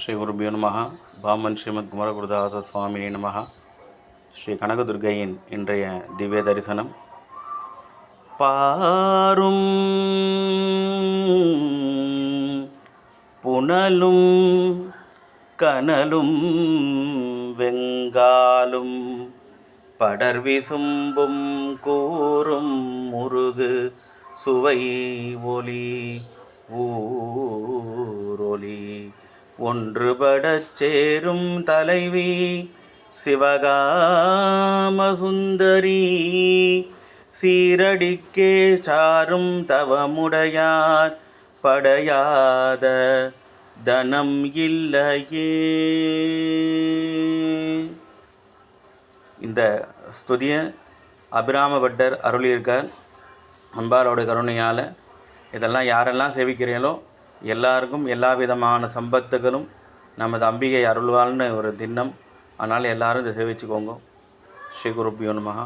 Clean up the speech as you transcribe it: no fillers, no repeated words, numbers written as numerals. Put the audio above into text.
ஸ்ரீ குருபியோ நமஹ. பாமன் ஸ்ரீமத் குமரகுருதாச சுவாமினே நமஹ. ஸ்ரீ கனகதுர்க்கையின் இன்றைய திவ்ய தரிசனம். பாரும் புனலும் கனலும் வெங்காலும் படர்விசும்பும் கூறும் முருகு சுவை ஒலி ஊரொலி ஒன்றுபடச் சேரும் தலைவி சிவகாமசுந்தரி சீரடிக்கே சாரும் தவமுடையார் படையாத தனம் இல்லையே. இந்த ஸ்துதியை அபிராம பட்டர் அருளியிருக்கார். அம்பாளோட கருணையால் இதெல்லாம் யாரெல்லாம் சேவிக்கிறீங்களோ எல்லாருக்கும் எல்லா விதமான சம்பத்துகளும் நமது அம்பிகை அருள்வாள்னு ஒரு திண்ணம். அதனால் எல்லோரும் இதை சேவிச்சுக்கோங்க. ஸ்ரீ குருபியோ நமஹ.